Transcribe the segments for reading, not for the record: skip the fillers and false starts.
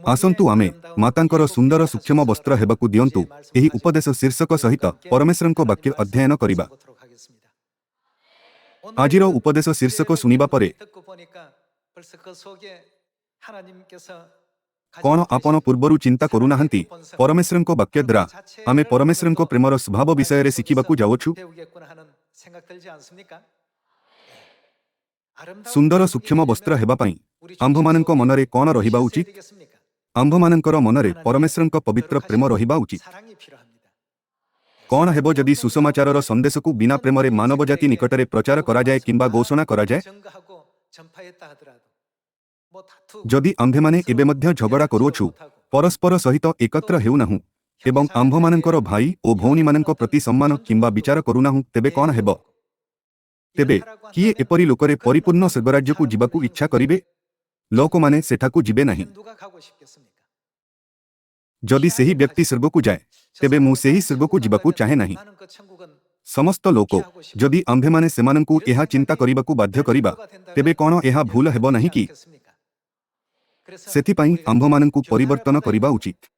आसंतु आमे मातांकर सुंदर सूक्ष्म वस्त्र हेबाकु दियंतु एही उपदेश शीर्षक सहित परमेश्वरଙ୍କ वाक्य अध्ययन करिबा। आजिर उपदेश शीर्षक सुनिबा परे कौन आपण पूर्वरु चिंता करूनाहांती परमेश्वरଙ୍କ वाक्य द्वारा आमे परमेश्वरଙ୍କ प्रेमर स्वभाव विषय रे सिखिबाकु जावछु। सुंदर सूक्ष्म वस्त्र हेबा पई आंभमानଙ୍କ मनरे कौन रहिबा उचित? आंभमानଙ୍କର मनरे परमेश्वरଙ୍କ पवित्र प्रेम रहिबा उचित। कौन हेबो जदि सुसमाचारर संदेशकु बिना प्रेमरे मानव जाति निकटरे प्रचार करा जाए किंबा घोषणा करा जाए? जदि आंभेमाने एबे मध्य झगड़ा करूछु परस्पर सहित एकत्र हेउनाहु एवं आंभमानଙ୍କର भाई ओ भौनी मानଙ୍କ प्रति सम्मान किंबा विचार करूनाहु तेबे कौन हेबो? तेबे किए एपरी लोकरे परिपूर्ण स्वर्गराज्यकु जिबाकु इच्छा करिवे? लोक माने सेठाकु जिबे नहीं। जदि सेही व्यक्ति स्वर्गकु जाए तेबे मु सेही स्वर्गकु जिबाकु चाहे नहीं। समस्त लोक जदि आंभेमाने सेमानंकु एहा चिंता करिबाकु बाध्य करिबा तेबे कौन एहा भूल हेबो नहीं कि? सेथिपाई आंभमानंकु परिवर्तन करिबा उचित।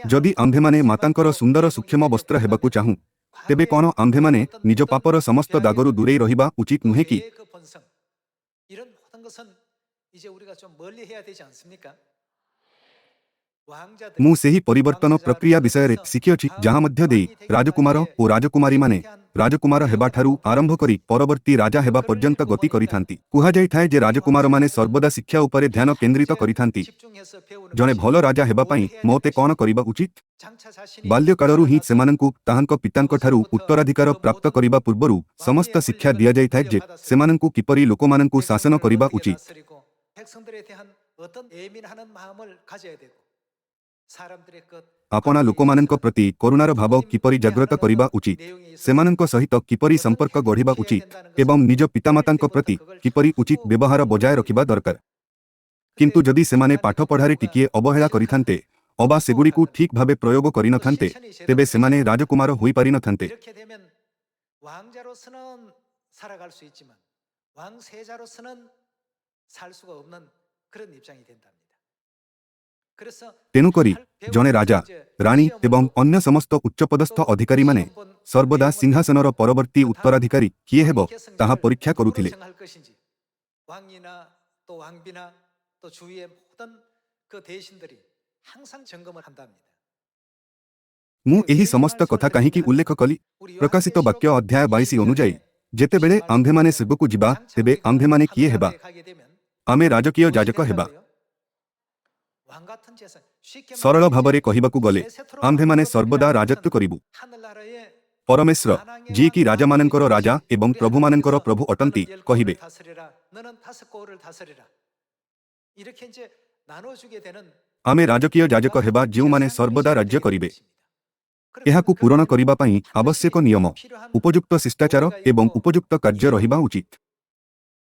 जदि आंभेमाने मातांकर सुंदर सूक्ष्म वस्त्र हेबाकु चाहू तेबे कौन आंभेमाने निज पापर समस्त दागरु दूरे रहिबा उचित नुहे कि? मु सेही परिवर्तन प्रक्रिया विषय रे शिखिअछि जहाँ मध्य देई राजकुमार ओ राजकुमारी माने राजकुमार हेबा ठारू आरंभ करी परवर्ती राजा हेबा पर्यंत गति करिथांती। कुहा जाय थाए जे राजकुमार माने सर्वदा शिक्षा उपरे ध्यान केंद्रित करिथांती। जने भलो राजा हेबा पई मोते कौन करिबा उचित? बाल्यकालरु ही सेमानंकु ताहांक पितांक ठारू उत्तराधिकार प्राप्त करिबा पूर्वरु समस्त शिक्षा दिया जाय थाए जे सेमानंकु किपरि लोकमानंकु शासन करिबा उचित। आपना लोकमानंक प्रति करुणार भाव किपरि जागृत करिबा उचित, सेमानंक सहित किपरि संपर्क गढ़िबा उचित एवं निज पितामातांक प्रति किपरि उचित व्यवहार बजाय रखिबा दरकार। किंतु जदि सेमाने पाठ पढ़ारे टिकिए अवहेला करिथांते अबा सेगुड़िकु ठीक भावे प्रयोग करिनथांते तेबे सेमाने राजकुमार होई पारिनथांते। तेणुकरी जने राजा राणी एवं अन्य समस्त उच्चपदस्थ अधिकारी माने सर्वदा सिंहासनर परवर्ती उत्तराधिकारी किए हेबो ताहा परीक्षा करुथिले। मु एही समस्त कथा काहीकि उल्लेख कली? प्रकाशित वाक्य अध्याय 22 अनुଯାୟୀ जेतेबेले आंभेमाने स्वर्गकु जिबा तेबे आंभेमाने किए हेबा? आमे राजकीय याजक हेबा। सरल भावरे कहिबाकु गले आंभेमाने सर्वदा राजत्व करिबु। परमेश्वर जी कि राजा मानंकर राजा एवं प्रभु मानंकर प्रभु अटंती कहिबे। आमे राजकीय याजक हेबा जेउ माने सर्वदा राज्य करिबे। एहाकु पूरण करिबा पई आवश्यक नियम, उपयुक्त शिष्टाचार एवं उपयुक्त कार्य रहिबा उचित।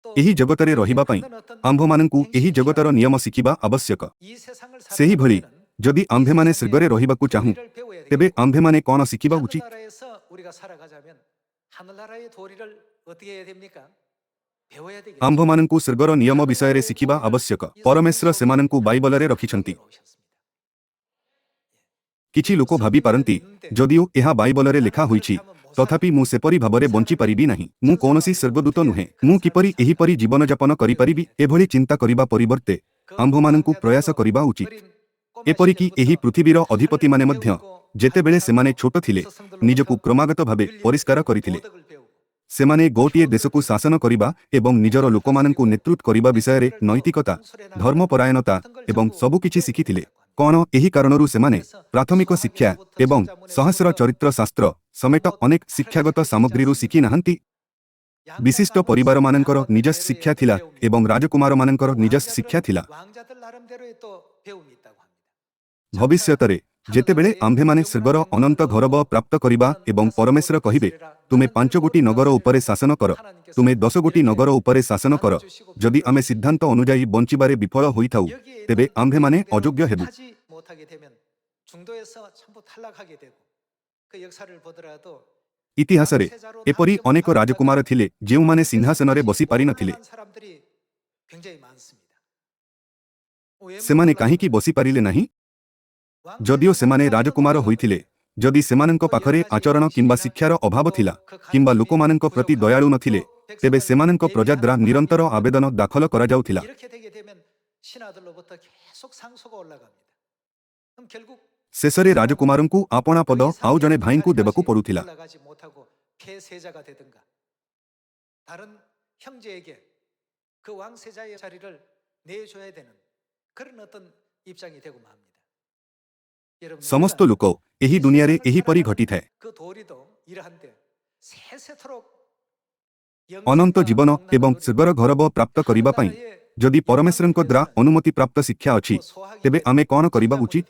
एही जगतरे रहिबा पई आंभमानंकु एही जगतर नियम शिखिबा आवश्यक। सेही भली जदि आंभेमाने स्वर्गरे रहिबाकु चाहू तेबे आंभेमाने कौन शिखिबा उचित? आंभमानंकु स्वर्गर नियम विषय रे शिखिबा आवश्यक। परमेश्वर सेमानंकु बाइबलरे रखिछंती। किछि लोक भाबी पारंती जदिओ एहा बाइबलरे लेखा होईछि तथापि मु सेपरि भाबरे बंची पारिबी नहीं, मु कोनोसी स्वर्गदूत नुहे, मु किपरि एही परि जीवन यापन करि पारिबी एभली चिंता करिबा परिवर्ते आंभमानंकु प्रयास करिबा उचित। एपरिकि एही पृथ्वीर अधिपति माने मध्य जेतेबेले सेमाने छोट थिले निजकु क्रमागत भावे परिष्कार करिथिले। सेमाने गोटिए देशकु शासन करिबा एवं निजर लोकमानंकु नेतृत्व करिबा विषय रे नैतिकता, धर्मपरायणता एवं सबु किछि शिखिथिले। कौन एही कारणरु सेमाने प्राथमिक शिक्षा एवं सहस्र चरित्र शास्त्र समेत अनेक शिक्षागत सामग्रीरु शिखि नाहंती? विशिष्ट परिवार मानंकर निजस शिक्षा थिला एवं राजकुमार मानंकर निजस शिक्षा थिला। भविष्यतरे जेतेबेले आंभेमाने स्वर्गर अनंत घरब प्राप्त करिबा एवं परमेश्वर कहिबे तुमे 5 गोटी नगर उपरे शासन कर, तुमे 10 गोटी नगर उपरे शासन कर, जदि आमे सिद्धांत अनुयायी बंचिबारे विफल होइथाउ तेबे आंभेमाने अयोग्य हेबु। इतिहासरे एपरि अनेक राजकुमार थिले जेउमाने सिंहासनरे बसी पारि नथिले। सेमाने काहींकी बसी पारिले नाही? जदिओ सेमाने राजकुमार होइथिले, जदि सेमानंक पाखरे आचरण किंबा शिक्षार अभाव थिला किंबा लोकमानंक प्रति दयाळु नथिले, तेबे सेमानंक प्रजा द्वारा निरंतर आवेदन दाखल करा जाउथिला। शेषरे राजकुमारंकु आपणा पद आउ जणे भाईंकु देबकु पडुथिला। समस्त लोक एही दुनियारे एही परी घटिथाए। अनंत जीवन एवं स्वर्गर घरब प्राप्त करिबा पई जदि परमेश्वरंक द्वारा अनुमति प्राप्त शिक्षा अछि, तेबे आमे कोन करिबा उचित?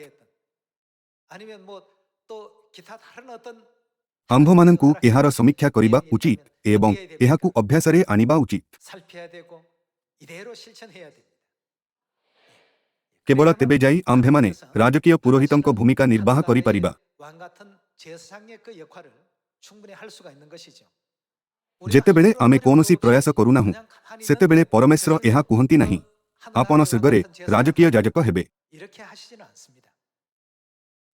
आम्भमानंकु एहार समीक्षा करिबा उचित एवं एहाकु अभ्यासरे आनिबा उचित। केवल तेबे जाई आम्भेमाने राजकीय पुरोहितंक भूमिका निर्वाह करि परिबा। जेतेबेले आमे कोनोसी प्रयास करूनाहु, सेतेबेले परमेश्वर एहा कुहंती नाही, आपण स्वर्गरे राजकीय याजक हेबे।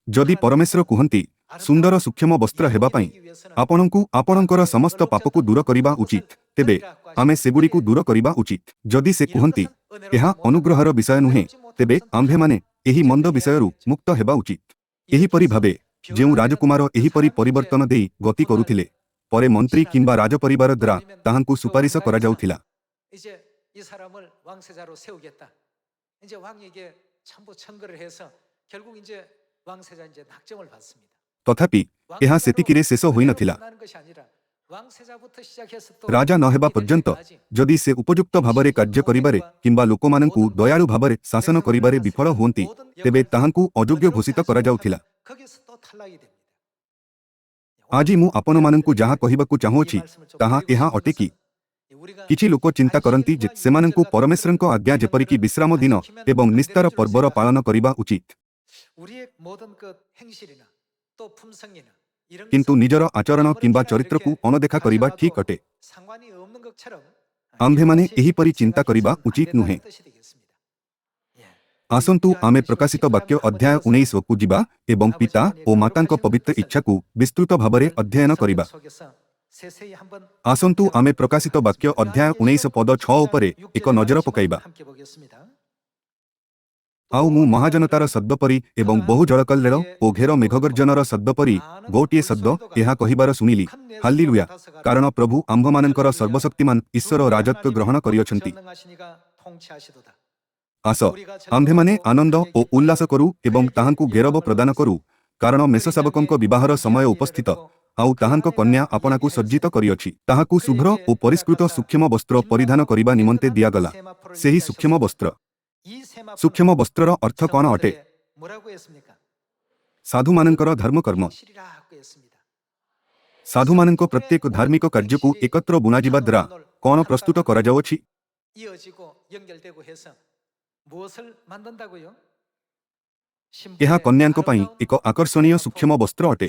जदि परमेश्वर कुहंती सुंदर सूक्ष्म वस्त्र हेबा पई आपणंकु आपणंकर समस्त पापकु दूर करिबा उचित, तेबे आमे सेगुडीकु दूर करिबा उचित। जदि से कुहंती एहा अनुग्रहर विषय नुहे, तेबे आम्भेमाने एही मंद विषयरु मुक्त हेबा उचित। एही परि भाबे जेउ राजकुमार एही परि परिवर्तन देई गति करुथिले, परे मंत्री किंबा राजपरिवार द्वारा ताहांकु सुपारिश करा जाउथिला। तथापि एहा सेतिकिरे शेष होई नथिला। राजा न हेबा पर्यंत जदि से उपयुक्त भाबरे कार्य करिबारे किंबा लोकमानंकु दयाळु भाबरे शासन करिबारे विफल हुअंती, तेबे ताहांकु अयोग्य घोषित करा जाउथिला। आजि मु आपनमानंकु जाहा कहिबाकु चाहुछि ताहा एहा अटे कि किछि लोक चिंता करंती जे सेमानंकु परमेश्वरंक आज्ञा जेपरिकि विश्राम दिन एवं निस्तार पर्वर पालन करिबा उचित, किंतु निजर आचरण किंबा चरित्रकु अनदेखा करिबा ठीक अटे। आम्भेमाने एही परि चिंता करिबा उचित नुहे। आसंतु आमे प्रकाशित वाक्य अध्याय 19 को जिबा एवं पिता ओ मातांक पवित्र इच्छा को विस्तृत भाबरे अध्ययन करिबा। आसंतु आमे प्रकाशित वाक्य अध्याय 19 पद 6 उपरे एक नजर पकाइबा। आउ मु महाजनतार शब्द परी एवं बहु जलकल्लेर ओ घेर मेघगर्जनर शब्द परी गोटिए शब्द एहा कहिबार सुनिली, हालेलुया, कारण प्रभु आम्भमानंकर सर्वशक्तिमान ईश्वर राजत्व ग्रहण करियछंती। आस आम्भेमाने आनंद ओ उल्लास करू एवं ताहांकु गौरव प्रदान करू, कारण मेषशावकंक विवाहर समय उपस्थित, आउ ताहांक कन्या आपणाकु सज्जित करियछि। ताहाकु शुभ्र ओ परिष्कृत सूक्ष्म वस्त्र परिधान करिबा निमंते दियागला। सेही सूक्ष्म वस्त्र, सूक्ष्म वस्त्रर अर्थ कोन अटे? साधुमानंकर धर्मकर्म। साधुमानंक प्रत्येक धार्मिक कार्यकु एकत्र बुणाजिबा द्वारा कोन प्रस्तुत करा जाउछि? यह कन्यांक पई एक आकर्षणीय सूक्ष्म वस्त्र अटे।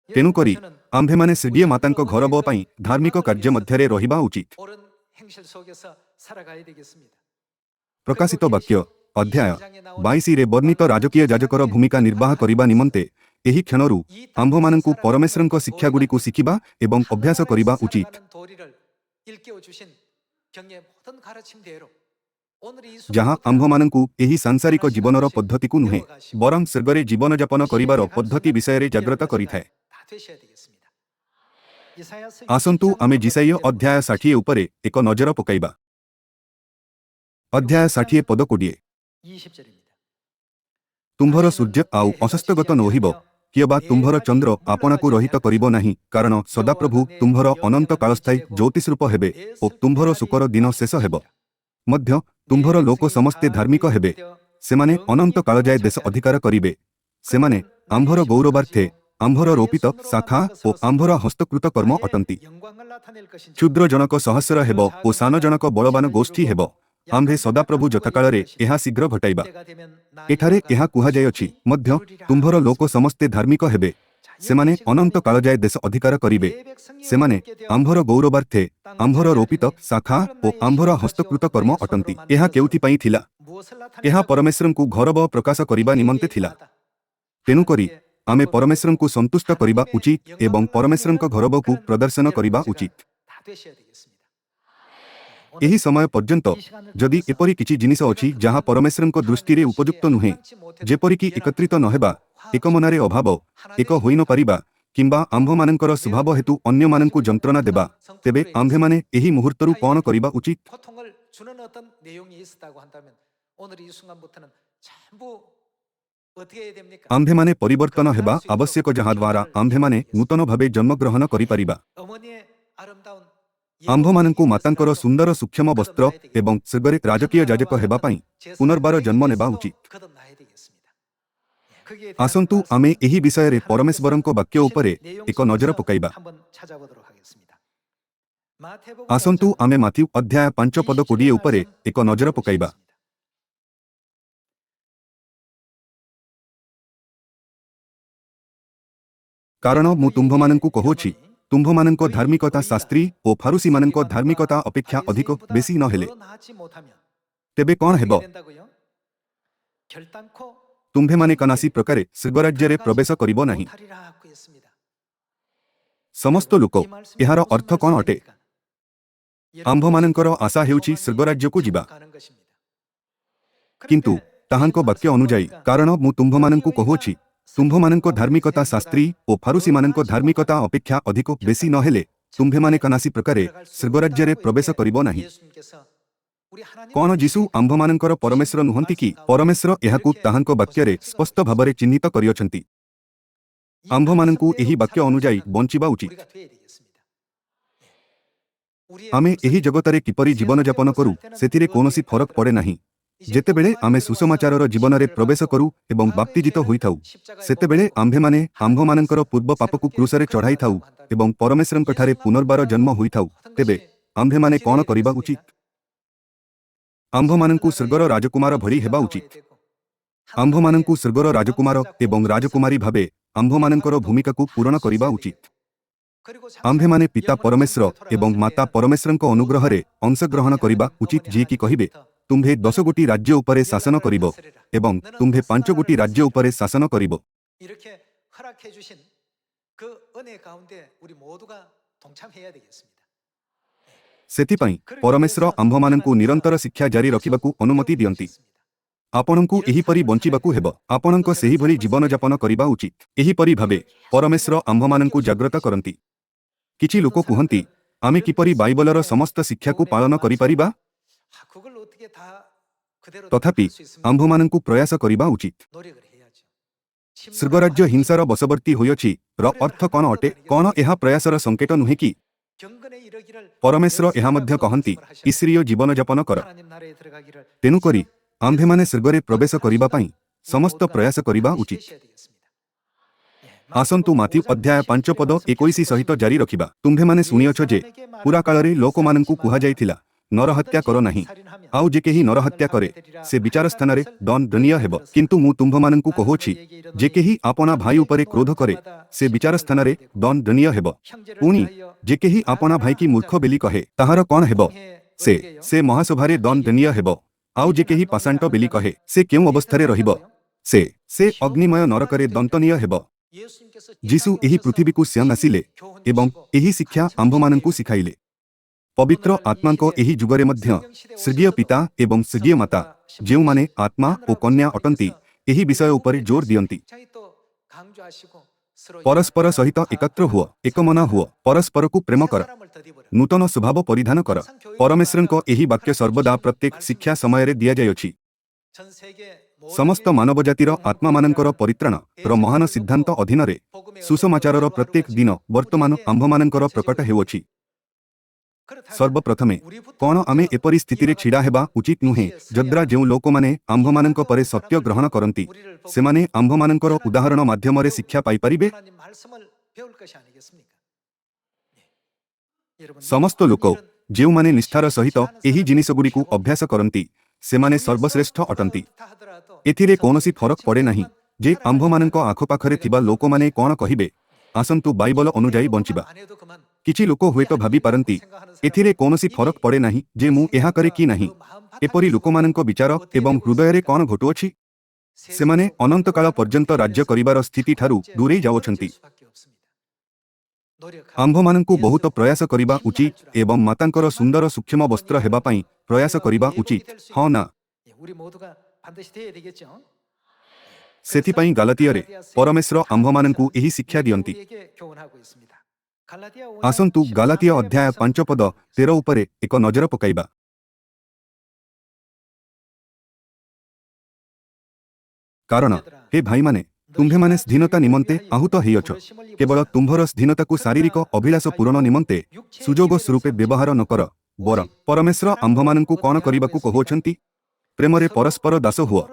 तेणुकरी आम्भेमाने सेडिए मातांक घरब पई धार्मिक कार्य मध्यरे रहिबा उचित। प्रकाशित वाक्य अध्याय 22 रे वर्णित राजकीय याजकर भूमिका निर्वाह करिबा निमंते एही क्षणरु आम्भमानंकु परमेश्वरंक शिक्षागुड़िकु शिखिबा एवं अभ्यास करिबा उचित। जहाँ आम्भमानंकु एही सांसारिक जीवनर पद्धतिकु नुहे, बरं स्वर्गरे जीवन यापन करिबार पद्धति विषय जाग्रत करिथाए। आसंतु आमे जिसाइय अध्याय 60 उपरे एक नजर पकाइबा। अध्याय 60 पद 20। तुम्भर सूर्य आउ अस्तगत नोहिब, कियबा तुम्भर चंद्र आपणाकु रहित करिबो नाही, कारण सदाप्रभु तुम्भर अनंत कालस्थायी ज्योतिषरूप हेबे ओ तुम्भर सुकर दिन शेष हेब। मध्य तुम्भर लोक समस्ते धार्मिक हेबे, सेमाने अनंत काल जाय देश अधिकार करिबे। सेमाने आम्भर गौरवार्थे आम्भर रोपित शाखा ओ आम्भर हस्तकृत कर्म अटंती। क्षुद्र जनक सहस्र हेब ओ सान जनक बलवान गोष्ठी हेब। आम्भे सदाप्रभु यथाकाଳରେ ଏହା शीघ्र घटाइबा। एठारे ଏହା कुहा जायछि, मध्य तुम्भर लोक समस्ते धार्मिक हेबे, सेमाने अनंत काल जाए देश अधिकार करिवे। सेमाने आंभर गौरवार्थे आंभर रोपित शाखा और आंभर हस्तकृत कर्म अटंती। एहा केउथि पई थिला? एहा परमेश्वरन को गौरव प्रकाश करिबा निमंते थिला। तेनुकरी आमे परमेश्वरन को संतुष्ट करिबा उचित एवं परमेश्वरन को गौरव को प्रदर्शन करिबा उचित। एही समय पर्यंत जदि एपरि किछि जिनिस अछि जहाँ परमेश्वरन को दृष्टि रे उपयुक्त नुहे, जेपरि कि एकत्रित नहेबा, एक मनारे अभाव, एक होई न पारिबा किंबा आंभ मानकर स्वभाव हेतु अन्य माननकु जंत्रणा देबा, तेबे आंभे माने एही मुहूर्तरु कोन करिबा उचित? आंभे माने परिवर्तन हेबा आवश्यक जहाँ द्वारा आंभे माने नूतन भावे जन्मग्रहण करि पारिबा। आंभ माननकु मातांकर सुंदर सूक्ष्म वस्त्र एवं स्वर्गरे राजकीय याजक हेबा पई पुनर्बार जन्म नेबा उचित। आसंतु आमे एही विषय रे परमेश्वरंको वाक्य उपरे एक नजर पकाइबा। आसंतु आमे माथ्यू अध्याय 5 पद 20 उपरे एक नजर पकाइबा। कारण मु तुम्भमानंकु कहोछि, तुम्भमानंको धार्मिकता शास्त्री और फारूसी मानंको धार्मिकता अपेक्षा अधिक बेसी न हेले तेबे कोन हेबो? तुम्भे माने कनासी प्रकारे स्वर्गराज्य रे प्रवेश करिबो नाही। समस्त लोक एहार अर्थ कोन अटे? आंभ मानंकर आशा हेउछि स्वर्गराज्य को जिबा, किंतु ताहांको वाक्य अनुजाई कारण मु तुम्भमानंकु कहोछि, तुम्भमानंको धार्मिकता शास्त्री और फारूसी मानंको धार्मिकता अपेक्षा अधिक बेसी न हेले तुम्भे माने कनासी प्रकारे स्वर्गराज्य रे प्रवेश करिबो नाही। कोन जीसु आंभ मानंकर परमेश्वर नुहंती कि? परमेश्वर एहाकु ताहांको वाक्य रे स्पष्ट भाबरे चिन्हित करियछंती। आंभ मानंकु एही वाक्य अनुजाई बंचिबा उचित। आमे एही जगतरे किपरि जीवन यापन करू सेतिरे कोनोसी फरक पड़े नाही। जेतेबेले आमे सुसमाचारर जीवन रे प्रवेश करू एवं बाप्तिजित होइथाउ, सेतेबेले आंभे माने आंभ मानंकर पूर्व पापकु क्रूसरे चढ़ाई थाउ एवं परमेश्वरंक ठारे पुनर्बार जन्म होइथाउ, तेबे आंभे माने कोन करिबा उचित? आंभ मानंकु स्वर्गर राजकुमार भली हेबा उचित। आंभ मानंकु स्वर्गर राजकुमार एवं राजकुमारी भावे आंभ मानंकर भूमिका को पूर्ण करिबा उचित। आंभे माने पिता परमेश्वर एवं माता परमेश्वरंक अनुग्रह रे अंशग्रहण करिबा उचित, जे कि कहिबे तुम्भे 10 गोटी राज्य उपरे शासन करिबो एवं तुम्भे 5 गोटी राज्य उपरे शासन करिबो। सेतिपई परमेश्वर आंभ मानंकु निरंतर शिक्षा जारी रखिबाकू अनुमति दियंती। आपणंकु एही परि बंचिबाकू हेबो, आपणंक सेही भली जीवन यापन करिबा उचित। एही परि भावे परमेश्वर आंभ मानंकु जागृत करंती। किछि लोक कुहंती, आमे किपरि बाइबलर समस्त शिक्षा को पालन करि परिबा? तथापि आंभ मानंकु प्रयास करिबा उचित। स्वर्गराज्य हिंसार बशवर्ती होयछि र अर्थ कोन अटे? कोन एहा प्रयासर संकेत नुहे कि? परमेश्वर एहा मध्य कहंती, ईश्वरीय जीवन यापन कर। तेनुकरी आंभे माने स्वर्गरे प्रवेश करिबा पई समस्त प्रयास करिबा उचित। आसंतु माथ्यू अध्याय 5 पद 21 सहित जारी रखिबा। तुम्भे माने सुनियछ जे पुरा कालरे लोकमानंकु कुहा जायथिला, नरहत्या कर नाही, आउ जे केही नरहत्या करे से विचार स्थान रे दंडनीय हेबो। किंतु मु तुम्भमानंकु कहोछि, जे केही आपना भाई उपरे क्रोध करे से विचार स्थान रे दंडनीय हेबो। पुनी जे केही आपना भाई की मूर्ख बेली कहे ताहार कोन हेबो? से महासभारे दंडनीय हेबो। आउ जे केही पाषांट बेली कहे से केउ अवस्थारे रहिबो? से अग्निमय नरकरे दंडनीय हेबो। जीसु एही पृथ्वी को स्वयं आसिले एवं एही शिक्षा आंभ मानंकु सिखाइले। पवित्र आत्मांको एही जुगरे मध्य स्वर्गीय पिता एवं स्वर्गीय माता जेउ माने आत्मा और कन्या अटंती एही विषय उपरे जोर दियंती। परस्पर सहित एकत्र हुओ, एकमना हुओ, परस्पर को प्रेम कर, नूतन स्वभाव परिधान कर। परमेश्वरंको एही वाक्य सर्वदा प्रत्येक शिक्षा समय रे दिया जायछि। समस्त मानव जातिर आत्मा मानंकर परित्राण र महान सिद्धांत अधीन रे सुसमाचारर प्रत्येक दिन वर्तमान आंभ मानंकर प्रकट हेउछि। सर्वप्रथमे कोन आमे एपरि स्थिति रे छिडा हेबा उचित नुहे जद्रा जेउ लोक माने आंभ मानंक परे सत्य ग्रहण करंती सेमाने आंभ मानंकर उदाहरण माध्यम रे शिक्षा पाई परिबे। समस्त लोक जेउ माने निष्ठार सहित एही जिनिस गुडी को अभ्यास करंती सेमाने सर्वश्रेष्ठ अटंती। एथिरे कोनोसी फरक पड़े नाही जे आंभ मानंक आखपाखरे थिबा लोक माने कोन कहिबे आसंतु बाइबल अनुଯାयी बंचिबा। किछि लोक हुएत भाबी पारंती एथिरे कोनोसी फरक पड़े नाही जे मु एहा करे कि नाही। एपरि लोकमानंक विचार एवं हृदय कौन घटुअछि? सेमाने अनंत काल पर्यंत राज्य करिबार स्थिति ठारू दूरे जाउछंती। आंभमानंकु बहुत प्रयास करिबा उचित एवं मातांकर सुंदर सूक्ष्म वस्त्र हेबा पई प्रयास करिबा उचित, हाँ ना? सेथिपई गालातियारे परमेश्वर आंभमानंकु एही शिक्षा दियंती। आसंतु गालातिया अध्याय 5 पद 13 उपरे एक नजर पकाइबा। कारण हे भाई माने तुम्भे माने स्धीनता निमंते आहुत हेयछ, केवल तुम्भर स्धीनताकु शारीरिक अभिलाष पूरण निमंते सुजोग स्वरूपे व्यवहार न कर, बर परमेश्वर आंभमानंकु कोन करिबाकु कहुछंती? प्रेमरे परस्पर दास हुଅ।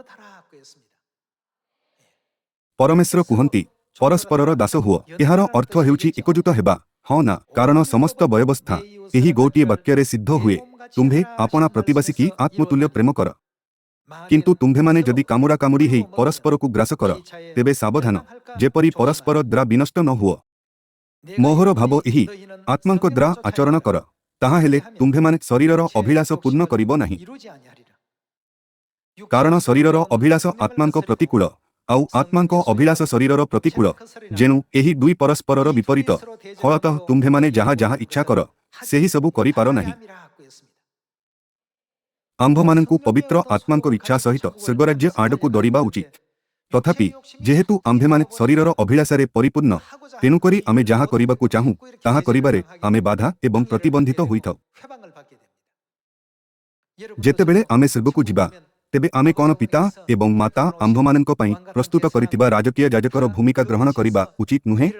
परमेश्वर कुहंती परस्परर दास हुଅ। एहार अर्थ हेउछि एकजुट हेबा, हाँ ना? कारण समस्त व्यवस्था एही गोटिए वाक्यरे सिद्ध हुए, तुम्भे आपना प्रतिवासी की आत्मतुल्य प्रेम कर। किंतु तुम्भे माने जदि कामुड़ा कामुड़ी हेई परस्पर को ग्रास कर, तेबे सावधान जेपरि परस्पर द्रा विनष्ट न हुଅ। मोहर भाव एही आत्मांक द्रा आचरण कर, ताहा हेले तुम्भे माने शरीरर अभिलाष पूर्ण करिबो नाही। कारण शरीरर अभिलाष आत्मांक प्रतिकूल आउ आत्मांक अभिलाष शरीरर प्रतिकूल, जेनु एही दुई परस्परर विपरीत। फलतः तुम्भे माने जाहा जाहा इच्छा कर सेही सबु करि पार नाही। आंभमानंकु पवित्र आत्मांक इच्छा सहित स्वर्गराज्य आडकु दौड़िबा उचित। तथापि जेहेतु आंभेमाने शरीरर अभिलाषारे परिपूर्ण, तेणुकरी आमे जाहा करिबाकु चाहूं ताहा करिबारे आमे बाधा एवं प्रतिबंधित होइथाउ। जेतेबेले आमे स्वर्गकु जिबा, तेबे आमे कोन पिता एवं माता आंभमानंक पई प्रस्तुत करितिबा राजकीय याजकर भूमिका ग्रहण करिबा उचित नुहे?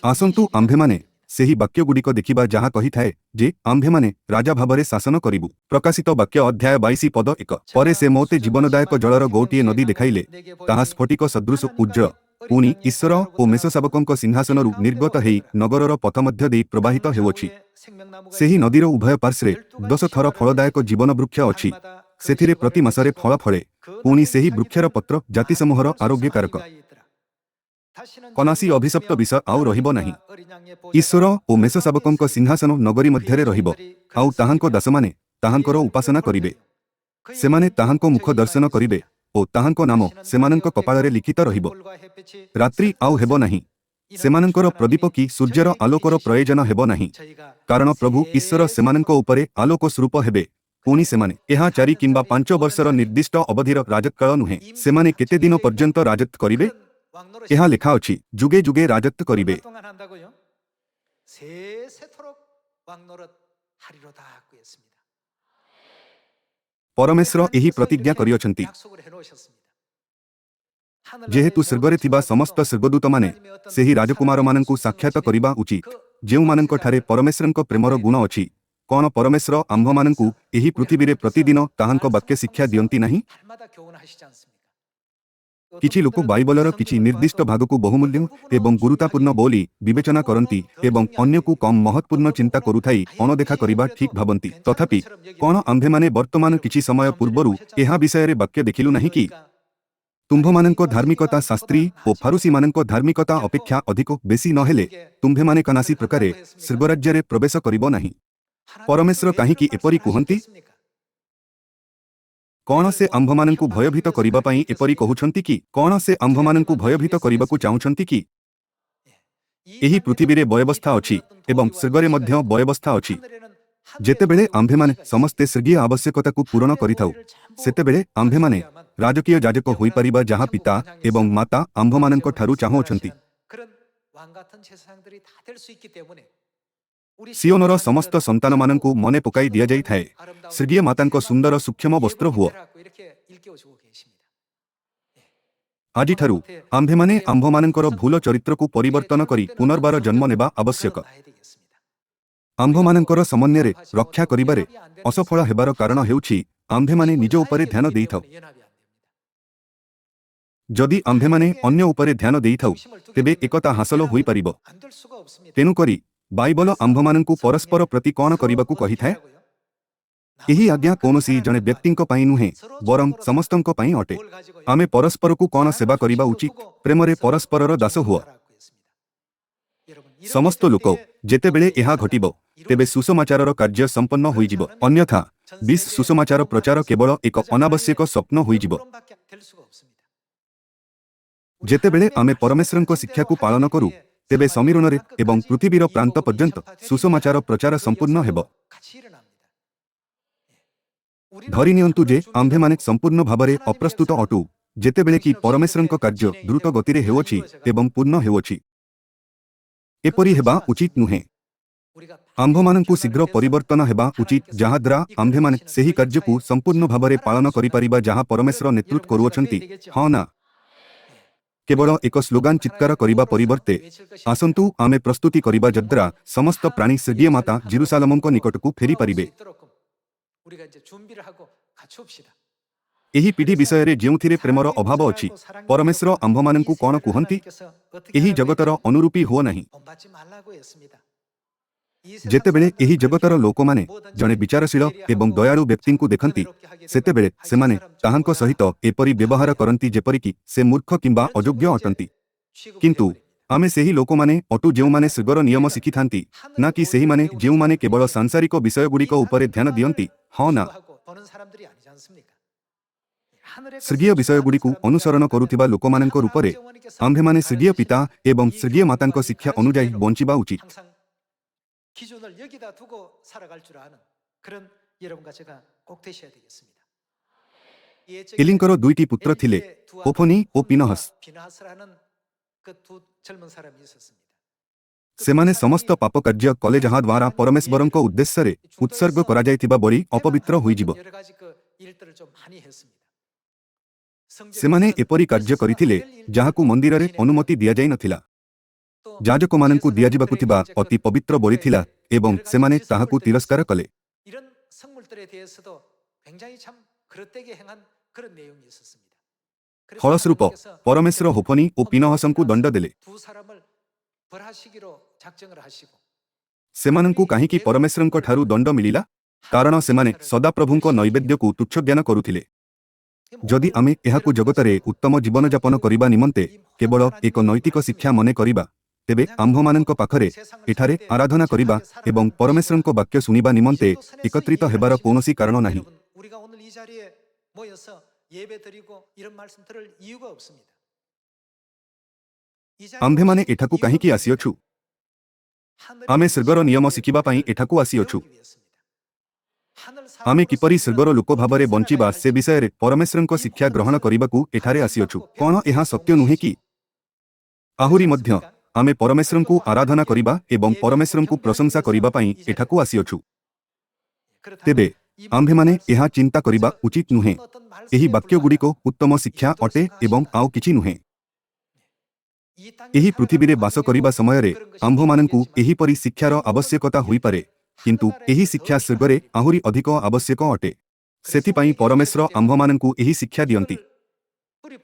आसंतु आंभेमाने सेही वाक्यगुड़िक देखिबा जहा कही थाए जे आंभेमाने राजा भावरे शासन करिबु। प्रकाशित वाक्य अध्याय 22 पद 1। परे से मोते जीवनदायक जलर गोटिए नदी देखाइले, ताहा स्फटिक सदृश उज्ज्वल, पुणी ईश्वर ओ मेषशावकंक सिंहासनरु निर्गत हेई नगरर पथ मध्य देई प्रवाहित हेउछि। सेही नदीर उभय पार्श्वे 10 थर फलदायक जीवन वृक्ष अछि, सेथिरे प्रति मासरे फल फळे, पुणी सेही वृक्षर पत्र जाति समूहर आरोग्यकारक। कनासी अभिशप्त विष आउ रहिबो नाही। ईश्वर ओ मेषशावकंक सिंहासन नगरी मध्यरे रहिबो, आउ ताहांको दासमाने ताहांकर उपासना करिबे। सेमाने ताहांको मुख दर्शन करिबे ओ ताहांको नाम सेमानंक कपाଳରେ लिखित रहिबो। रात्रि आउ हेबो नाही। सेमानंकर प्रदीप की सूर्यर आलोकर प्रयोजन हेबो नाही, कारण प्रभु ईश्वर सेमानंक उपरे आलोक स्वरूप हेबे। पुणी सेमाने एहा 4 किंबा 5 वर्षर निर्दिष्ट अवधिर राजत्काल नुहे। सेमाने केते दिन पर्यंत राजत्व करिबे? एहा लेखा अछि, जुगे जुगे राजत्व करिबे। परमेश्वर एही प्रतिज्ञा करियछंती। जेहेतु स्वर्गरे थिबा समस्त स्वर्गदूत माने सेही राजकुमार मानंकु साक्षात करिबा उचित, जेउ मानंक ठारे परमेश्वरंक प्रेमर गुण अछि। कोन परमेश्वर आंभ मानंकु एही पृथ्वीरे प्रतिदिन ताहांक वाक्य शिक्षा दियंती नाही? किछि लोक बाइबलर किछि निर्दिष्ट भागकु बहुमूल्य एवं गुरुतापूर्ण बोली विवेचना करंती एवं अन्यकु कम महत्वपूर्ण चिंता करुथाई अनदेखा करिबा ठीक भाबंती। तथापि कोन आंभेमाने वर्तमान किछि समय पूर्वरु एहा विषयरे वाक्य देखिलु नाही कि तुम्भमानंक धार्मिकता शास्त्री ओ फारुसी मानंक धार्मिकता अपेक्षा अधिक बेसी नहेले तुम्भेमाने कनासी प्रकारे स्वर्गराज्यरे प्रवेश करिबो नाही। परमेश्वर काहीकि एपरि कुहंती? कौन से आंभमानंकु भयभीत करिबा पई एपरि कहुछंती कि? कौन से आंभमानंकु भयभीत करिबाकु चाहुछंती कि? एही पृथ्वीरे व्यवस्था अछि एवं स्वर्गरे मध्य व्यवस्था अछि। जेतेबेले आंभेमाने समस्ते स्वर्गीय आवश्यकताकु पूर्ण करिथाउ, सेतेबेले आंभेमाने राजकीय याजक होई परिबा जहा पिता एवं माता आंभमानंक ठारू चाहुछंती। सियोनर समस्त संतान मानंकु मने पकाई दिया जाई थाए, स्वर्गीय मातांक सुंदर सूक्ष्म वस्त्र हुଅ। आजि ठारू आंभेमाने आंभमानंकर भूल चरित्रकु परिवर्तन करी पुनर्बार जन्म नेबा आवश्यक। आंभमानंकर समन्वୟରେ रक्षा करिबारे असफल हेबार कारण हेउछि आंभेमाने निज उपरे ध्यान देइथाउ। जदि आंभेमाने अन्य उपरे ध्यान देइथाउ, तेबे एकता हासिल होई परिबो। तेनु करी बाइबल आंभमानंकु परस्पर प्रति कोन करिबाकु कहिथाए? ଏହି ଆଜ୍ଞା କୌଣସି ଜଣେ ବ୍ୟକ୍ତିଙ୍କ ପାଇଁ ନୁହେଁ ବରଂ ସମସ୍ତଙ୍କ ପାଇଁ ଅଟେ। ଆମେ ପରସ୍ପରକୁ କ'ଣ ସେବା କରିବା ଉଚିତ? ପ୍ରେମରେ ପରସ୍ପରର ଦାସ ହୁଅ। ସମସ୍ତ ଲୋକ ଯେତେବେଳେ ଏହା ଘଟିବ ତେବେ ସୁସମାଚାରର କାର୍ଯ୍ୟ ସମ୍ପନ୍ନ ହୋଇଯିବ। ଅନ୍ୟଥା ବିଶ୍ ସୁସମାଚାର ପ୍ରଚାର କେବଳ ଏକ ଅନାବଶ୍ୟକ ସ୍ୱପ୍ନ ହୋଇଯିବ। ଯେତେବେଳେ ଆମେ ପରମେଶ୍ୱରଙ୍କ ଶିକ୍ଷାକୁ ପାଳନ କରୁ ତେବେ ସମୀରଣରେ ଏବଂ ପୃଥିବୀର ପ୍ରାନ୍ତ ପର୍ଯ୍ୟନ୍ତ ସୁସମାଚାର ପ୍ରଚାର ସମ୍ପୂର୍ଣ୍ଣ ହେବ। ଧରି ନିଅନ୍ତୁ ଯେ ଆମ୍ଭେମାନେ ସମ୍ପୂର୍ଣ୍ଣ ଭାବରେ ଅପ୍ରସ୍ତୁତ ଅଟୁ ଯେତେବେଳେ କି ପରମେଶ୍ୱରଙ୍କ କାର୍ଯ୍ୟ ଦ୍ରୁତ ଗତିରେ ହେଉଅଛି ଏବଂ ପୂର୍ଣ୍ଣ ହେଉଅଛି। ଏପରି ହେବା ଉଚିତ ନୁହେଁ। ଆମ୍ଭମାନଙ୍କୁ ଶୀଘ୍ର ପରିବର୍ତ୍ତନ ହେବା ଉଚିତ ଯାହାଦ୍ୱାରା ଆମ୍ଭେମାନେ ସେହି କାର୍ଯ୍ୟକୁ ସମ୍ପୂର୍ଣ୍ଣ ଭାବରେ ପାଳନ କରିପାରିବା ଯାହା ପରମେଶ୍ୱର ନେତୃତ୍ୱ କରୁଅଛନ୍ତି। ହଁ ନା? କେବଳ ଏକ ସ୍ଲୋଗାନ ଚିତ୍କାର କରିବା ପରିବର୍ତ୍ତେ ଆସନ୍ତୁ ଆମେ ପ୍ରସ୍ତୁତି କରିବା ଯଦ୍ୱାରା ସମସ୍ତ ପ୍ରାଣୀ ସ୍ୱର୍ଗୀୟ ମାତା ଜେରୁସାଲେମଙ୍କ ନିକଟକୁ ଫେରିପାରିବେ। ଏହି ପିଢ଼ି ବିଷୟରେ ଯେଉଁଥିରେ ପ୍ରେମର ଅଭାବ ଅଛି ପରମେଶ୍ୱର ଆମ୍ଭମାନଙ୍କୁ କ'ଣ କୁହନ୍ତି? ଏହି ଜଗତର ଅନୁରୂପୀ ହୁଅ ନାହିଁ। ଯେତେବେଳେ ଏହି ଜଗତର ଲୋକମାନେ ଜଣେ ବିଚାରଶୀଳ ଏବଂ ଦୟାଳୁ ବ୍ୟକ୍ତିଙ୍କୁ ଦେଖନ୍ତି ସେତେବେଳେ ସେମାନେ ତାହାଙ୍କ ସହିତ ଏପରି ବ୍ୟବହାର କରନ୍ତି ଯେପରିକି ସେ ମୂର୍ଖ କିମ୍ବା ଅଯୋଗ୍ୟ ଅଟନ୍ତି। କିନ୍ତୁ ଆମେ ସେହି ଲୋକମାନେ ଅଟୁ ଯେଉଁମାନେ ସ୍ୱର୍ଗର ନିୟମ ଶିଖିଥାନ୍ତି ନା କି ସେହିମାନେ ଯେଉଁମାନେ କେବଳ ସାଂସାରିକ ବିଷୟଗୁଡ଼ିକ ଉପରେ ଧ୍ୟାନ ଦିଅନ୍ତି। ହଁ ନା? ସ୍ୱର୍ଗୀୟ ବିଷୟଗୁଡ଼ିକୁ ଅନୁସରଣ କରୁଥିବା ଲୋକମାନଙ୍କ ରୂପରେ ଆମ୍ଭେମାନେ ସ୍ୱର୍ଗୀୟ ପିତା ଏବଂ ସ୍ୱର୍ଗୀୟ ମାତାଙ୍କ ଶିକ୍ଷା ଅନୁଯାୟୀ ବଞ୍ଚିବା ଉଚିତ। ଏଲିଙ୍କର ଦୁଇଟି ପୁତ୍ର ଥିଲେ ହୋଫନି ଓ ପିନହସ। ସେମାନେ ସମସ୍ତ ପାପ କାର୍ଯ୍ୟ କଲେ ଯାହା ଦ୍ୱାରା ପରମେଶ୍ୱରଙ୍କ ଉଦ୍ଦେଶ୍ୟରେ ଉତ୍ସର୍ଗ କରାଯାଇଥିବା ବଳି ଅପବିତ୍ର ହୋଇଯିବ। ସେମାନେ ଏପରି କାର୍ଯ୍ୟ କରିଥିଲେ ଯାହାକୁ ମନ୍ଦିରରେ ଅନୁମତି ଦିଆଯାଇନଥିଲା। ଯାଜକମାନଙ୍କୁ ଦିଆଯିବାକୁ ଥିବା ଅତି ପବିତ୍ର ବଳି ଥିଲା ଏବଂ ସେମାନେ ତାହାକୁ ତିରସ୍କାର କଲେ। ଫଳସ୍ୱରୂପ ପରମେଶ୍ୱର ହୋଫନି ଓ ପିନହସଙ୍କୁ ଦଣ୍ଡ ଦେଲେ। ସେମାନଙ୍କୁ କାହିଁକି ପରମେଶ୍ୱରଙ୍କ ଠାରୁ ଦଣ୍ଡ ମିଳିଲା? କାରଣ ସେମାନେ ସଦାପ୍ରଭୁଙ୍କ ନୈବେଦ୍ୟକୁ ତୁଚ୍ଛଜ୍ଞାନ କରୁଥିଲେ। ଯଦି ଆମେ ଏହାକୁ ଜଗତରେ ଉତ୍ତମ ଜୀବନଯାପନ କରିବା ନିମନ୍ତେ କେବଳ ଏକ ନୈତିକ ଶିକ୍ଷା ମନେ କରିବା ତେବେ ଆମ୍ଭମାନଙ୍କ ପାଖରେ ଏଠାରେ ଆରାଧନା କରିବା ଏବଂ ପରମେଶ୍ୱରଙ୍କ ବାକ୍ୟ ଶୁଣିବା ନିମନ୍ତେ ଏକତ୍ରିତ ହେବାର କୌଣସି କାରଣ ନାହିଁ। ଆମ୍ଭେମାନେ ଏଠାକୁ କାହିଁକି ଆସିଅଛୁ? ଆମେ ସ୍ୱର୍ଗର ନିୟମ ଶିଖିବା ପାଇଁ ଏଠାକୁ ଆସିଅଛୁ। ଆମେ କିପରି ସ୍ୱର୍ଗର ଲୋକ ଭାବରେ ବଞ୍ଚିବା ସେ ବିଷୟରେ ପରମେଶ୍ୱରଙ୍କ ଶିକ୍ଷା ଗ୍ରହଣ କରିବାକୁ ଏଠାରେ ଆସିଅଛୁ। କ'ଣ ଏହା ସତ୍ୟ ନୁହେଁ କି? ଆହୁରି ମଧ୍ୟ ଆମେ ପରମେଶ୍ୱରଙ୍କୁ ଆରାଧନା କରିବା ଏବଂ ପରମେଶ୍ୱରଙ୍କୁ ପ୍ରଶଂସା କରିବା ପାଇଁ ଏଠାକୁ ଆସିଅଛୁ। ତେବେ ଆମ୍ଭେମାନେ ଏହା ଚିନ୍ତା କରିବା ଉଚିତ ନୁହେଁ ଏହି ବାକ୍ୟଗୁଡ଼ିକ ଉତ୍ତମ ଶିକ୍ଷା ଅଟେ ଏବଂ ଆଉ କିଛି ନୁହେଁ। ଏହି ପୃଥିବୀରେ ବାସ କରିବା ସମୟରେ ଆମ୍ଭମାନଙ୍କୁ ଏହିପରି ଶିକ୍ଷାର ଆବଶ୍ୟକତା ହୋଇପାରେ କିନ୍ତୁ ଏହି ଶିକ୍ଷା ସ୍ୱର୍ଗରେ ଆହୁରି ଅଧିକ ଆବଶ୍ୟକ ଅଟେ। ସେଥିପାଇଁ ପରମେଶ୍ୱର ଆମ୍ଭମାନଙ୍କୁ ଏହି ଶିକ୍ଷା ଦିଅନ୍ତି।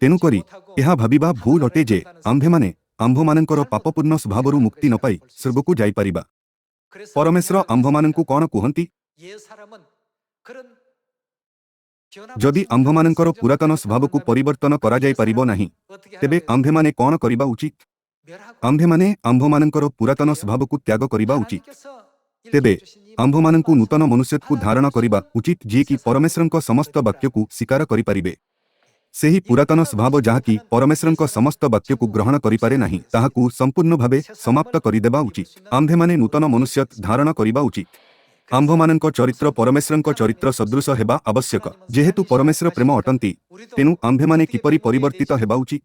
ତେଣୁକରି ଏହା ଭାବିବା ଭୁଲ ଅଟେ ଯେ ଆମ୍ଭେମାନେ ଆମ୍ଭମାନଙ୍କର ପାପପୂର୍ଣ୍ଣ ସ୍ୱଭାବରୁ ମୁକ୍ତି ନ ପାଇ ସ୍ୱର୍ଗକୁ ଯାଇପାରିବା। ପରମେଶ୍ୱର ଆମ୍ଭମାନଙ୍କୁ କ'ଣ କୁହନ୍ତି? ଯଦି ଆମ୍ଭମାନଙ୍କର ପୁରାତନ ସ୍ୱଭାବକୁ ପରିବର୍ତ୍ତନ କରାଯାଇପାରିବ ନାହିଁ ତେବେ ଆମ୍ଭେମାନେ କ'ଣ କରିବା ଉଚିତ? ଆମ୍ଭେମାନେ ଆମ୍ଭମାନଙ୍କର ପୁରାତନ ସ୍ୱଭାବକୁ ତ୍ୟାଗ କରିବା ଉଚିତ। ତେବେ ଆମ୍ଭମାନଙ୍କୁ ନୂତନ ମନୁଷ୍ୟତ୍ୱକୁ ଧାରଣ କରିବା ଉଚିତ ଯିଏକି ପରମେଶ୍ୱରଙ୍କ ସମସ୍ତ ବାକ୍ୟକୁ ସ୍ୱୀକାର କରିପାରିବେ। ସେହି ପୁରାତନ ସ୍ୱଭାବ ଯାହାକି ପରମେଶ୍ୱରଙ୍କ ସମସ୍ତ ବାକ୍ୟକୁ ଗ୍ରହଣ କରିପାରେ ନାହିଁ ତାହାକୁ ସମ୍ପୂର୍ଣ୍ଣ ଭାବେ ସମାପ୍ତ କରିଦେବା ଉଚିତ। ଆମ୍ଭେମାନେ ନୂତନ ମନୁଷ୍ୟତ୍ୱ ଧାରଣ କରିବା ଉଚିତ। ଆମ୍ଭମାନଙ୍କ ଚରିତ୍ର ପରମେଶ୍ୱରଙ୍କ ଚରିତ୍ର ସଦୃଶ ହେବା ଆବଶ୍ୟକ। ଯେହେତୁ ପରମେଶ୍ୱର ପ୍ରେମ ଅଟନ୍ତି ତେଣୁ ଆମ୍ଭେମାନେ କିପରି ପରିବର୍ତ୍ତିତ ହେବା ଉଚିତ?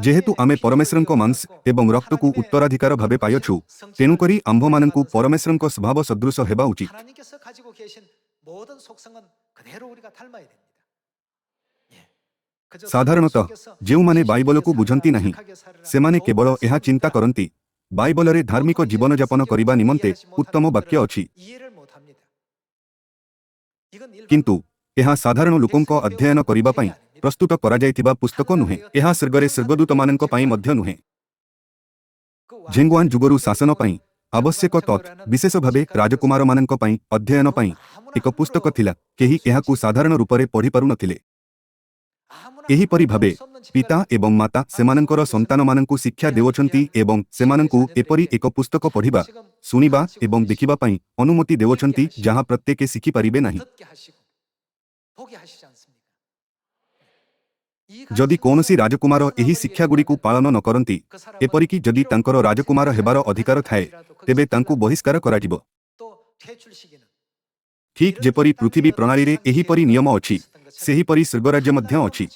ଯେହେତୁ ଆମେ ପରମେଶ୍ୱରଙ୍କ ମାଂସ ଏବଂ ରକ୍ତକୁ ଉତ୍ତରାଧିକାର ଭାବେ ପାଇଅଛୁ ତେଣୁକରି ଆମ୍ଭମାନଙ୍କୁ ପରମେଶ୍ୱରଙ୍କ ସ୍ୱଭାବ ସଦୃଶ ହେବା ଉଚିତ। ସାଧାରଣତଃ ଯେଉଁମାନେ ବାଇବଲକୁ ବୁଝନ୍ତି ନାହିଁ ସେମାନେ କେବଳ ଏହା ଚିନ୍ତା କରନ୍ତି ବାଇବଲରେ ଧାର୍ମିକ ଜୀବନଯାପନ କରିବା ନିମନ୍ତେ ଉତ୍ତମ ବାକ୍ୟ ଅଛି। କିନ୍ତୁ ଏହା ସାଧାରଣ ଲୋକଙ୍କ ଅଧ୍ୟୟନ କରିବା ପାଇଁ ପ୍ରସ୍ତୁତ କରାଯାଇଥିବା ପୁସ୍ତକ ନୁହେଁ। ଏହା ସ୍ୱର୍ଗରେ ସ୍ୱର୍ଗଦୂତମାନଙ୍କ ପାଇଁ ମଧ୍ୟ ନୁହେଁ। ଝେଙ୍ଗୁଆନ୍ ଯୁଗରୁ ଶାସନ ପାଇଁ आवश्यक तत् विशेष भावे राजकुमार मानक पई अध्ययन पई एक पुस्तक थिला केही एहाकु साधारण रूप से पढ़ी पारु नथिले। एहीपरि भावे पिता एवं माता सेमानंकर संतान मानंकु शिक्षा देवछंती एवं सेमानंकु एपरि एक पुस्तक पढ़िबा सुनिबा एवं देखिबा पई अनुमति देवछंती जहाँ प्रत्येक शिखि पारिबे नाही। जदि कौनसी राजकुमार एही शिक्षा गुड़ी को पालन न करती एपरिकी जदि तांकर राजकुमार हेबार अधिकार थाए तेबे तांकु बहिष्कार कराजिबो। ठीक जेपरि पृथ्वी प्रणाली रे एहीपरि नियम अछि सेहीपरि स्वर्गराज्य मध्य अछि।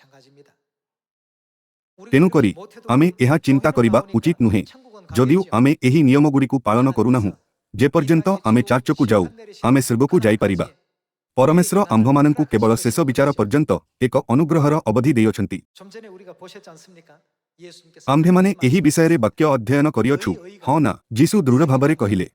तेणुकरी आमे एहा चिंता करिबा उचित नुहे जदिও आमे एही नियम गुड़ी को पालन करूनाहु जे पर्यंत आमे चार्चकु जाऊ आमे स्वर्गकु जाई परिबा। परमेश्वर आम्भमानंकु केवल शेष विचार पर्यंत एक अनुग्रहर अवधि देयछंती। आम्भेमाने एही विषय रे वाक्य अध्ययन करियछु हाँ ना जीसु दृढ़ भावरे कहिले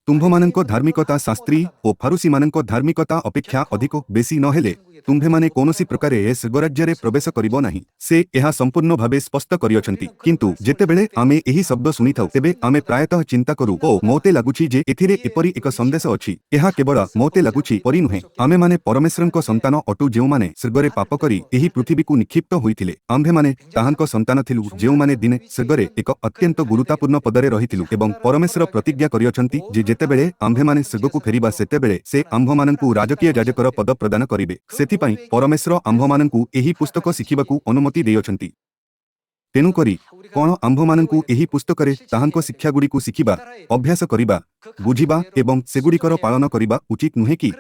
तुम्भमानंको धार्मिकता शास्त्री और फारूसी मानंको धार्मिकता अपेक्षा अधिक बेसी न हेले तुम्भे माने कोनोसी प्रकारे ए स्वर्गराज्य रे प्रवेश करिबो नाही। से एहा संपूर्ण भावे स्पष्ट करियछंती किंतु जेतेबेले आमे एही शब्द सुनिथाउ तेबे आमे प्रायतः चिंता करू ओ मोते लागुछि जे एथिरे एपरि एक संदेश अछि। एहा केवल मोते लागुछि परि नुहे आमे माने परमेश्वरंको संतान अटु जेउ माने स्वर्गरे पाप करी एही पृथ्वी को निक्षिप्त होइथिले। आम्भे माने ताहांको संतान थिलु जेउ माने दिने स्वर्गरे एक अत्यंत गुरुत्वपूर्ण पदरे रहिथिलु एवं परमेश्वर प्रतिज्ञा करियछंती जे जेतेबेले आम्भे माने स्वर्गकु फेरिबा सेतेबेले से आम्भमानंकु राजकीय याजकर पद प्रदान करिवे। सेथिपाई परमेश्वर आम्भमानंकु एही पुस्तक शिखिबाकु अनुमति देयछंती। तेणुकरी कोन आम्भमानंकु एही पुस्तकरे ताहांको शिक्षा गुड़िकु शिखिबा अभ्यास करिबा बुझिबा एवं सेगुड़िकर पालन करिबा उचित नुहे कि?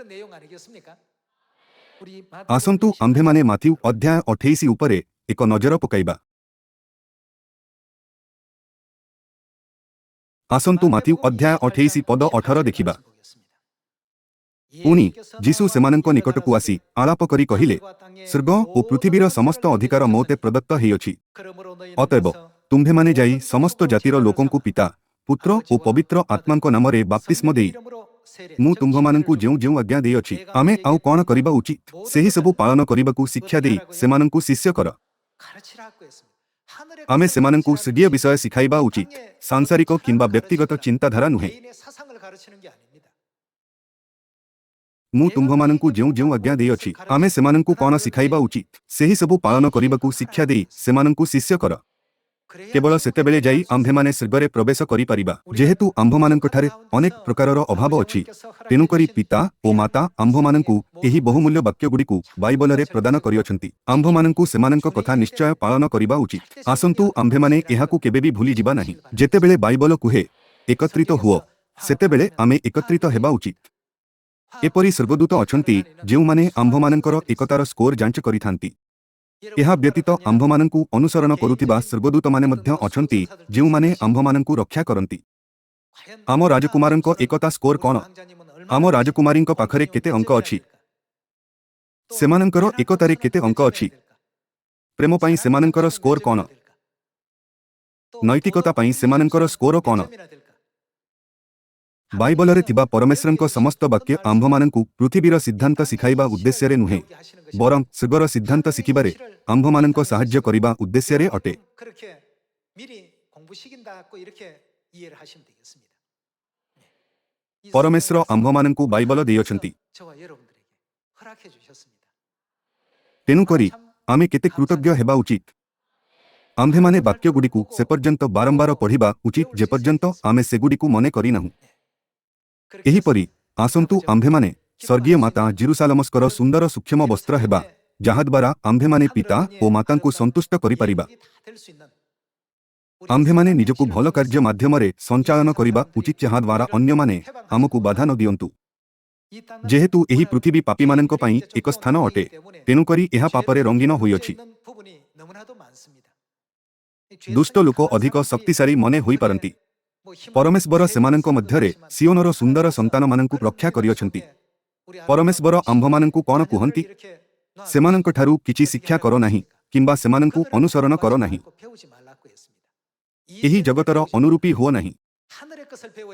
आसंतु आम्भेमाने माथ्यू अध्याय 28 उपरे एक नजर पकाइबा। आसंतु माथ्यू अध्याय 28 पद 18 देखिबा। पुणी जीसु सेमानंको निकटकु आसी आलाप करी कहिले स्वर्ग ओ पृथ्वीर समस्त अधिकार मोते प्रदत्त हेयछि। अतएव तुम्भेमाने जाई समस्त जातिर लोकंकु पिता पुत्र ओ पवित्र आत्मांको नामरे बाप्तिस्म देई मु तुम्भमानंकु जेउ जेउ आज्ञा देयछि आमे आउ कोन करिबा उचित सेही सबु पालन करिबाकु शिक्षा देई सेमानंकु शिष्य कर। आमे सेमानंकु स्वर्गीय विषय शिखाइबा उचित सांसारिक किंबा व्यक्तिगत चिंताधारा नुहे। मु तुम्भमानंकु जेउ जेउ आज्ञा देयछि आमे सेमानंकु कोन शिखाइबा उचित सेही सबु पालन करिबाकु शिक्षा देई सेमानंकु शिष्य कर। केवल सेतेबेले जाई आम्भेमाने स्वर्गरे प्रवेश करि परिबा। जेहेतु आम्भमानंकठारे अनेक प्रकारर अभाव अछि तेणुकरी पिता ओ माता आम्भमानंकु एही बहुमूल्य वाक्य गुड़िकु बाइबलरे प्रदान करियछंती। आम्भमानंकु सेमानंक कथा निश्चय पालन करिबा उचित। आसंतु आम्भेमाने एहाकु केबेबी भूली जिबा नाही। जेतेबेले बाइबल कुहे एकत्रित हुओ सेतेबेले आमे एकत्रित हेबा उचित। एपरि स्वर्गदूत अछंती जेउमाने आम्भमानंकर एकतार स्कोर जांच करिथांती। एहा व्यतीत आम्भमानंकु अनुसरण करुथिबा स्वर्गदूत माने मध्य अछंती जेउमाने आम्भमानंकु रक्षा करंती। आम राजकुमारंक एकता स्कोर कोन? आम राजकुमारींक पाखरे केते अंक अछि? सेमानंकर एकतारे केते अंक अछि? प्रेम पई सेमानंकर स्कोर कोन? नैतिकता पई सेमानंकर स्कोर कोन? बाइबलरे थिबा परमेश्वरंक समस्त वाक्य आम्भमानंकु पृथ्वीर सिद्धांत शिखाइबा उद्देश्यरे नुहे बरं स्वर्गर सिद्धांत शिखिबारे आम्भमानंक साहाय्य करिबा उद्देश्यरे अटे। परमेश्वर आम्भमानंकु बाइबल देयछंती। तेणुकरी आमे केते कृतज्ञ हेबा उचित। आम्भेमाने वाक्य गुड़िकु से पर्यंत बारंबार पढ़िबा उचित जे पर्यंत आमे सेगुड़िकु मने करिनाहु। एहीपरि आसंतु आम्भेमाने स्वर्गीय माता जेरुसालेमस्कर सुंदर सूक्ष्म वस्त्र हेबा जहाद्वारा आम्भेमाने पिता ओ मातांकु संतुष्ट करि परिबा। आम्भेमाने निजकु भल कार्य माध्यमरे संचालन करिबा उचित जहाद्वारा अन्यमाने हमकु बाधा न दियंतु। जेहेतु एही पृथ्वी पापीमानंक पई एक स्थान अटे तेणुकरी एहा पापरे रंगीन होइअछि। दुष्ट लोक अधिक शक्तिशाली मने होई पारंती। परमेश्वर सेमानंक मध्यरे सियोनर सुंदर संतान मानंकु रक्षा करियछंती। परमेश्वर आम्भमानंकु कोन कुहंती? सेमानंक ठारू किछि शिक्षा करो नाही किंबा सेमानंकु अनुसरण करो नाही। एही जगतर अनुरूपी हो नाही।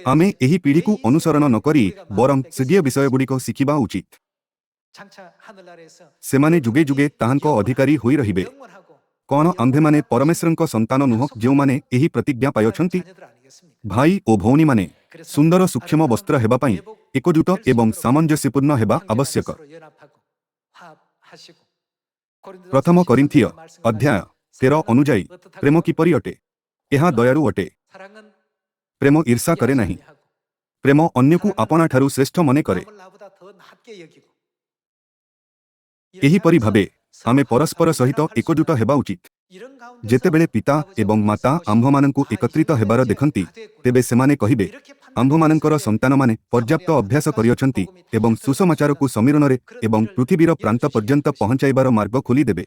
आमे एही पीढ़ी को अनुसरण न करी बरं स्वर्गीय विषय गुड़िक शिखिबा उचित। सेमाने जुगे जुगे ताहांको अधिकारी होई रहिबे। कोन आम्भेमाने परमेश्वरंक संतान नुह जेउमाने एही प्रतिज्ञा पायछंती? ଭାଇ ଓ ଭଉଣୀମାନେ ସୁନ୍ଦର ସୂକ୍ଷ୍ମ ବସ୍ତ୍ର ହେବା ପାଇଁ ଏକଜୁଟ ଏବଂ ସାମଞ୍ଜସ୍ୟପୂର୍ଣ୍ଣ ହେବା ଆବଶ୍ୟକ। ପ୍ରଥମ କରିନ୍ଥିୟ ଅଧ୍ୟାୟ 13 ଅନୁଯାୟୀ ପ୍ରେମ କିପରି ଅଟେ? ଏହା ଦୟାଳୁ ଅଟେ। ପ୍ରେମ ଈର୍ଷା କରେ ନାହିଁ। ପ୍ରେମ ଅନ୍ୟକୁ ଆପଣାଠାରୁ ଶ୍ରେଷ୍ଠ ମନେ କରେ। ଏହିପରି ଭାବେ ଆମେ ପରସ୍ପର ସହିତ ଏକଜୁଟ ହେବା ଉଚିତ। ଯେତେବେଳେ ପିତା ଏବଂ ମାତା ଆମ୍ଭମାନଙ୍କୁ ଏକତ୍ରିତ ହେବାର ଦେଖନ୍ତି, ତେବେ ସେମାନେ କହିବେ, ଆମ୍ଭମାନଙ୍କର ସନ୍ତାନମାନେ ପର୍ଯ୍ୟାପ୍ତ ଅଭ୍ୟାସ କରିଅଛନ୍ତି ଏବଂ ସୁସମାଚାରକୁ ସମୀରଣରେ ଏବଂ ପୃଥିବୀର ପ୍ରାନ୍ତ ପର୍ଯ୍ୟନ୍ତ ପହଞ୍ଚାଇବାର ମାର୍ଗ ଖୋଲିଦେବେ।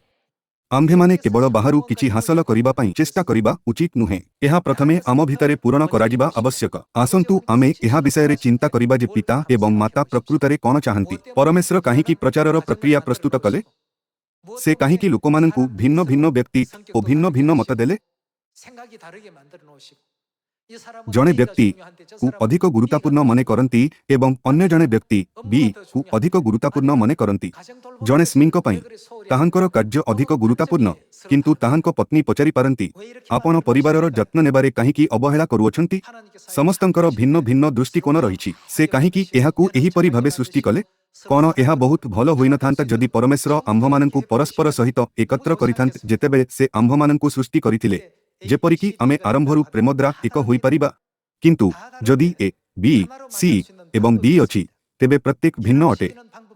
ଆମ୍ଭେମାନେ କେବଳ ବାହାରୁ କିଛି ହାସଲ କରିବା ପାଇଁ ଚେଷ୍ଟା କରିବା ଉଚିତ ନୁହେଁ। ଏହା ପ୍ରଥମେ ଆମ ଭିତରେ ପୂରଣ କରାଯିବା ଆବଶ୍ୟକ। ଆସନ୍ତୁ ଆମେ ଏହା ବିଷୟରେ ଚିନ୍ତା କରିବା ଯେ ପିତା ଏବଂ ମାତା ପ୍ରକୃତରେ କ'ଣ ଚାହାନ୍ତି। ପରମେଶ୍ୱର କାହିଁକି ପ୍ରଚାରର ପ୍ରକ୍ରିୟା ପ୍ରସ୍ତୁତ କଲେ? ସେ କାହିଁକି ଲୋକମାନଙ୍କୁ ଭିନ୍ନ ଭିନ୍ନ ବ୍ୟକ୍ତି ଓ ଭିନ୍ନ ଭିନ୍ନ ମତ ଦେଲେ? ଜଣେ ବ୍ୟକ୍ତିକୁ ଅଧିକ ଗୁରୁତ୍ୱପୂର୍ଣ୍ଣ ମନେ କରନ୍ତି ଏବଂ ଅନ୍ୟ ଜଣେ ବ୍ୟକ୍ତି ବିକୁ ଅଧିକ ଗୁରୁତ୍ୱପୂର୍ଣ୍ଣ ମନେ କରନ୍ତି। ଜଣେ ସ୍ୱାମୀଙ୍କ ପାଇଁ ତାହାଙ୍କର କାର୍ଯ୍ୟ ଅଧିକ ଗୁରୁତ୍ୱପୂର୍ଣ୍ଣ, କିନ୍ତୁ ତାହାଙ୍କ ପତ୍ନୀ ପଚାରିପାରନ୍ତି, ଆପଣ ପରିବାରର ଯତ୍ନ ନେବାରେ କାହିଁକି ଅବହେଳା କରୁଅଛନ୍ତି? ସମସ୍ତଙ୍କର ଭିନ୍ନ ଭିନ୍ନ ଦୃଷ୍ଟିକୋଣ ରହିଛି। ସେ କାହିଁକି ଏହାକୁ ଏହିପରି ଭାବେ ସୃଷ୍ଟି କଲେ? କ'ଣ ଏହା ବହୁତ ଭଲ ହୋଇନଥାନ୍ତା ଯଦି ପରମେଶ୍ୱର ଆମ୍ଭମାନଙ୍କୁ ପରସ୍ପର ସହିତ ଏକତ୍ର କରିଥାନ୍ତେ ଯେତେବେଳେ ସେ ଆମ୍ଭମାନଙ୍କୁ ସୃଷ୍ଟି କରିଥିଲେ, ଯେପରିକି ଆମେ ଆରମ୍ଭରୁ ପ୍ରେମ ଦ୍ୱାରା ଏକ ହୋଇପାରିବା? କିନ୍ତୁ ଯଦି ଏ, ବି, ସି ଏବଂ ଡି ଅଛି, ତେବେ ପ୍ରତ୍ୟେକ ଭିନ୍ନ ଅଟେ।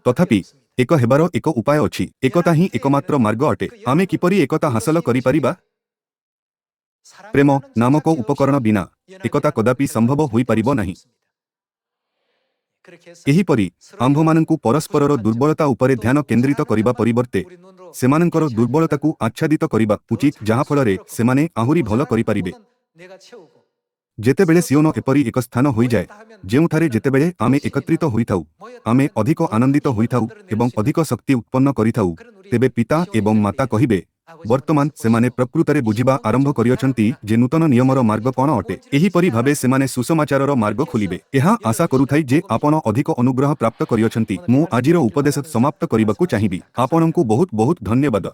ତଥାପି ଏକ ହେବାର ଏକ ଉପାୟ ଅଛି। ଏକତା ହିଁ ଏକମାତ୍ର ମାର୍ଗ ଅଟେ। ଆମେ କିପରି ଏକତା ହାସଲ କରିପାରିବା? ପ୍ରେମ ନାମକ ଉପକରଣ ବିନା ଏକତା କଦାପି ସମ୍ଭବ ହୋଇପାରିବ ନାହିଁ। ଏହିପରି ଆମ୍ଭମାନଙ୍କୁ ପରସ୍ପରର ଦୁର୍ବଳତା ଉପରେ ଧ୍ୟାନ କେନ୍ଦ୍ରିତ କରିବା ପରିବର୍ତ୍ତେ ସେମାନଙ୍କର ଦୁର୍ବଳତାକୁ ଆଚ୍ଛାଦିତ କରିବା ଉଚିତ, ଯାହାଫଳରେ ସେମାନେ ଆହୁରି ଭଲ କରିପାରିବେ। ଯେତେବେଳେ ସିଓନ ଏପରି ଏକ ସ୍ଥାନ ହୋଇଯାଏ ଯେଉଁଠାରେ ଯେତେବେଳେ ଆମେ ଏକତ୍ରିତ ହୋଇଥାଉ ଆମେ ଅଧିକ ଆନନ୍ଦିତ ହୋଇଥାଉ ଏବଂ ଅଧିକ ଶକ୍ତି ଉତ୍ପନ୍ନ କରିଥାଉ, ତେବେ ପିତା ଏବଂ ମାତା କହିବେ, ବର୍ତ୍ତମାନ ସେମାନେ ପ୍ରକୃତରେ ବୁଝିବା ଆରମ୍ଭ କରିଅଛନ୍ତି ଯେ ନୂତନ ନିୟମର ମାର୍ଗ କ'ଣ ଅଟେ। ଏହିପରି ଭାବେ ସେମାନେ ସୁସମାଚାରର ମାର୍ଗ ଖୋଲିବେ। ଏହା ଆଶା କରୁଥାଏ ଯେ ଆପଣ ଅଧିକ ଅନୁଗ୍ରହ ପ୍ରାପ୍ତ କରିଅଛନ୍ତି। ମୁଁ ଆଜିର ଉପଦେଶ ସମାପ୍ତ କରିବାକୁ ଚାହିଁବି। ଆପଣଙ୍କୁ ବହୁତ ବହୁତ ଧନ୍ୟବାଦ।